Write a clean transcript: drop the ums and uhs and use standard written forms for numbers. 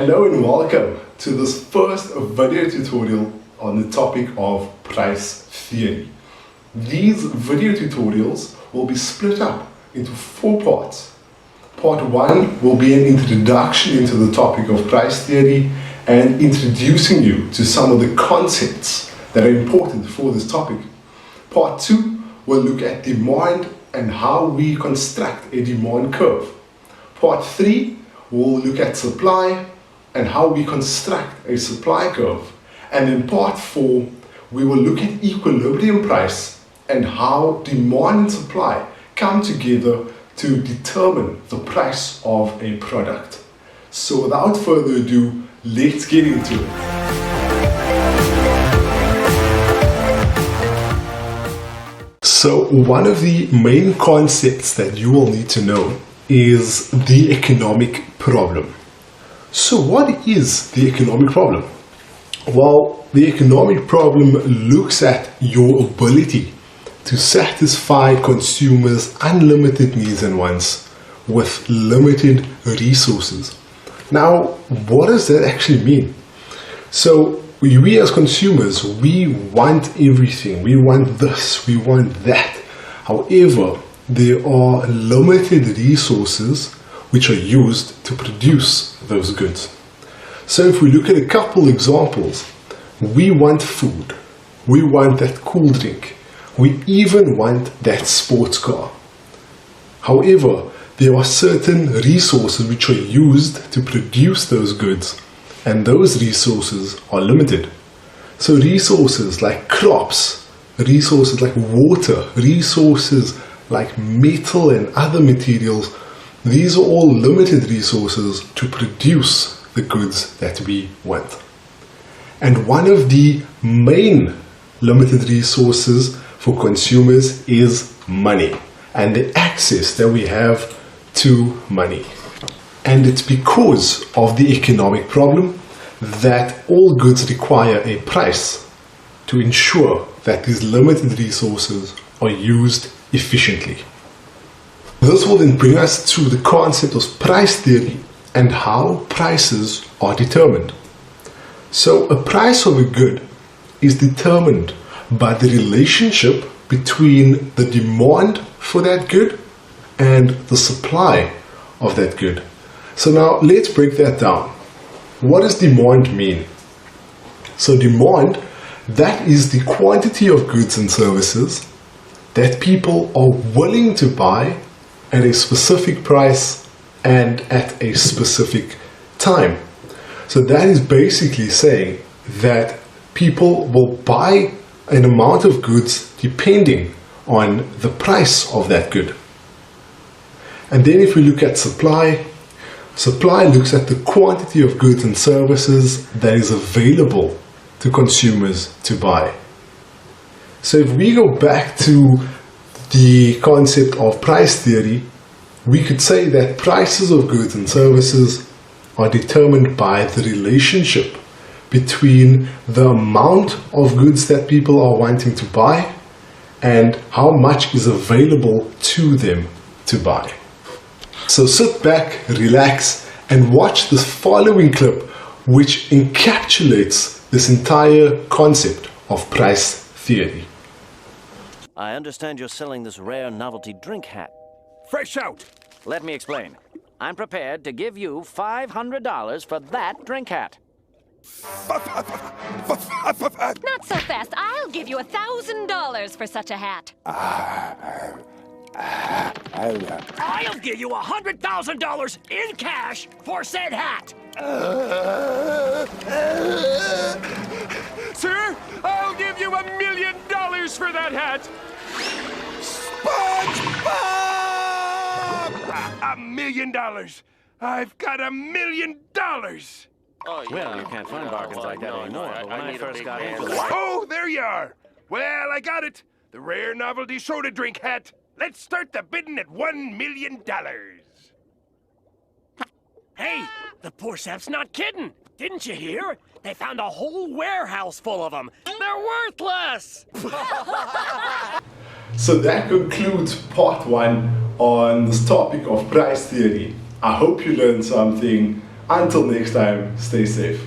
Hello and welcome to this first video tutorial on the topic of price theory. These video tutorials will be split up into 4 parts. Part 1 will be an introduction into the topic of price theory and introducing you to some of the concepts that are important for this topic. Part 2 will look at demand and how we construct a demand curve. Part 3 will look at supply and how we construct a supply curve. And in part 4, we will look at equilibrium price and how demand and supply come together to determine the price of a product. So without further ado, let's get into it. So one of the main concepts that you will need to know is the economic problem. So what is the economic problem? Well, the economic problem looks at your ability to satisfy consumers' unlimited needs and wants with limited resources. Now, what does that actually mean? So we as consumers, we want everything. We want this, we want that. However, there are limited resources which are used to produce those goods. So if we look at a couple examples, we want food, we want that cool drink, we even want that sports car. However, there are certain resources which are used to produce those goods, and those resources are limited. So resources like crops, resources like water, resources like metal and other materials, these are all limited resources to produce the goods that we want. And one of the main limited resources for consumers is money and the access that we have to money. And it's because of the economic problem that all goods require a price to ensure that these limited resources are used efficiently. This will then bring us to the concept of price theory and how prices are determined. So a price of a good is determined by the relationship between the demand for that good and the supply of that good. So now let's break that down. What does demand mean? So demand, that is the quantity of goods and services that people are willing to buy at a specific price and at a specific time. So that is basically saying that people will buy an amount of goods depending on the price of that good. And then if we look at supply, supply looks at the quantity of goods and services that is available to consumers to buy. So if we go back to the concept of price theory, we could say that prices of goods and services are determined by the relationship between the amount of goods that people are wanting to buy and how much is available to them to buy. So sit back, relax, and watch this following clip, which encapsulates this entire concept of price theory. I understand you're selling this rare novelty drink hat. Fresh out! Let me explain. I'm prepared to give you $500 for that drink hat. Not so fast. I'll give you $1,000 for such a hat. I'll give you $100,000 in cash for said hat! Sir, I'll give you $1 million for that hat! SpongeBob! $1 million! I've got $1 million! Well, you can't find bargains like that anymore, but when I first got into this... Oh, there you are! Well, I got it! The rare novelty soda drink hat! Let's start the bidding at $1 million! Hey, the poor sap's not kidding! Didn't you hear? They found a whole warehouse full of them! They're worthless! So that concludes part 1 on this topic of price theory. I hope you learned something. Until next time, stay safe.